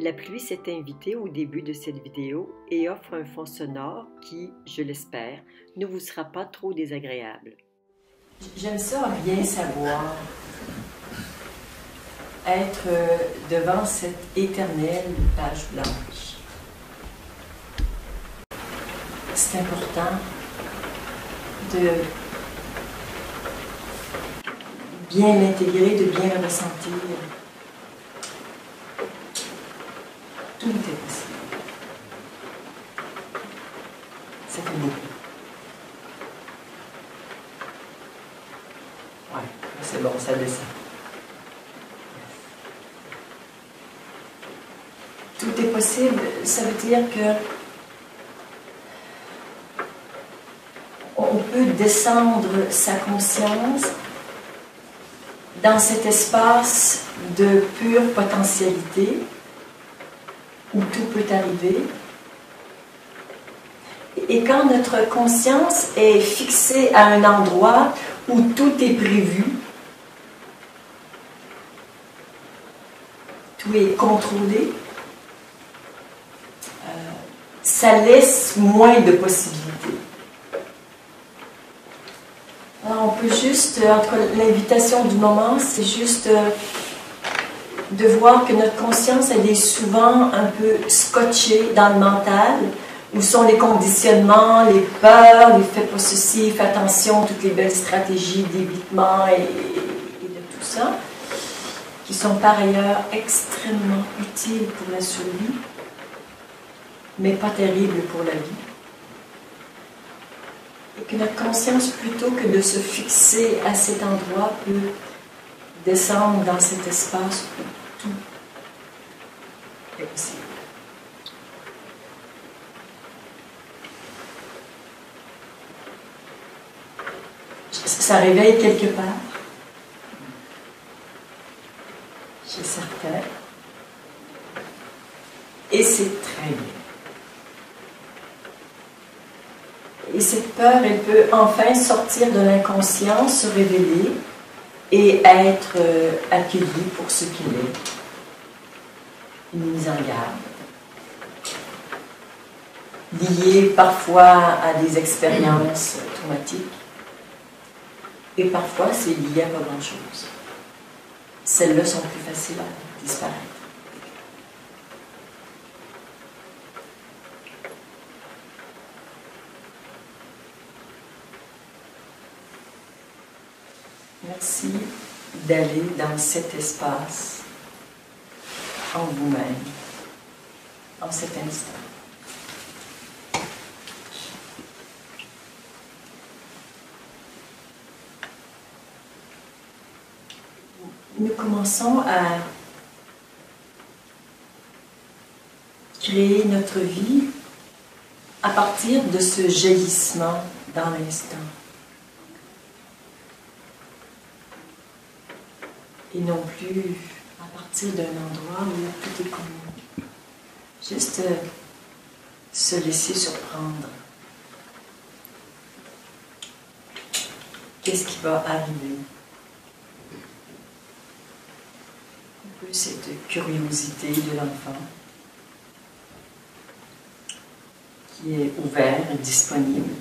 La pluie s'est invitée au début de cette vidéo et offre un fond sonore qui, je l'espère, ne vous sera pas trop désagréable. J'aime ça rien savoir. Être devant cette éternelle page blanche. C'est important de bien l'intégrer, de bien le ressentir. Tout est possible. Ça fait beaucoup. Ouais, c'est bon, ça descend. Tout est possible, ça veut dire que on peut descendre sa conscience dans cet espace de pure potentialité où tout peut arriver. Et quand notre conscience est fixée à un endroit où tout est prévu, tout est contrôlé, ça laisse moins de possibilités. Alors on peut juste, entre l'invitation du moment, c'est juste de voir que notre conscience, elle est souvent un peu scotchée dans le mental, où sont les conditionnements, les peurs, les fais pas ceci, fais attention, toutes les belles stratégies d'évitement et de tout ça, qui sont par ailleurs extrêmement utiles pour la survie, mais pas terribles pour la vie. Et que notre conscience, plutôt que de se fixer à cet endroit, peut descendre dans cet espace où tout est possible. Ça réveille quelque part, chez certains, et c'est très bien. Et cette peur, elle peut enfin sortir de l'inconscient, se révéler et être accueillie pour ce qu'il est. Une mise en garde. Liée parfois à des expériences traumatiques. Et parfois, c'est lié à pas grand-chose. Celles-là sont plus faciles à disparaître. Merci d'aller dans cet espace en vous-même, en cet instant. Nous commençons à créer notre vie à partir de ce jaillissement dans l'instant. Et non plus à partir d'un endroit où tout est connu. Juste se laisser surprendre. Qu'est-ce qui va arriver? Un peu cette curiosité de l'enfant qui est ouvert et disponible.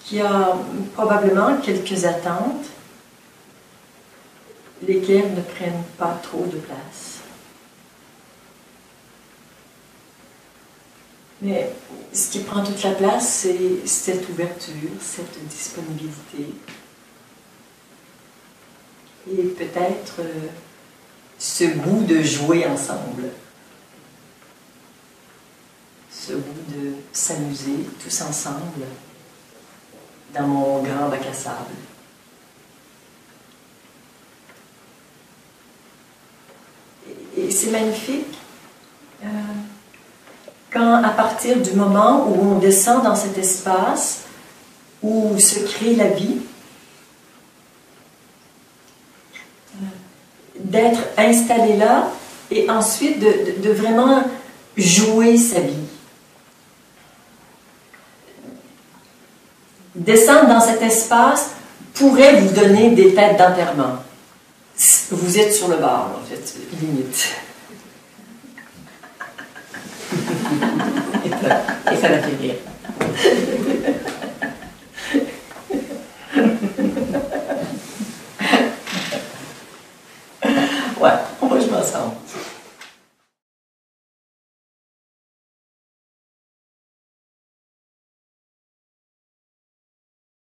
Qui a probablement quelques attentes, lesquelles ne prennent pas trop de place. Mais ce qui prend toute la place, c'est cette ouverture, cette disponibilité. Et peut-être ce goût de jouer ensemble. Ce goût de s'amuser tous ensemble dans mon grand bac à sable. Et c'est magnifique quand, à partir du moment où on descend dans cet espace où se crée la vie, d'être installé là et ensuite de vraiment jouer sa vie. Descendre dans cet espace pourrait vous donner des têtes d'enterrement. Vous êtes sur le bord, en fait, limite. Et ça la fait rire. Ouais, on va jouer ensemble.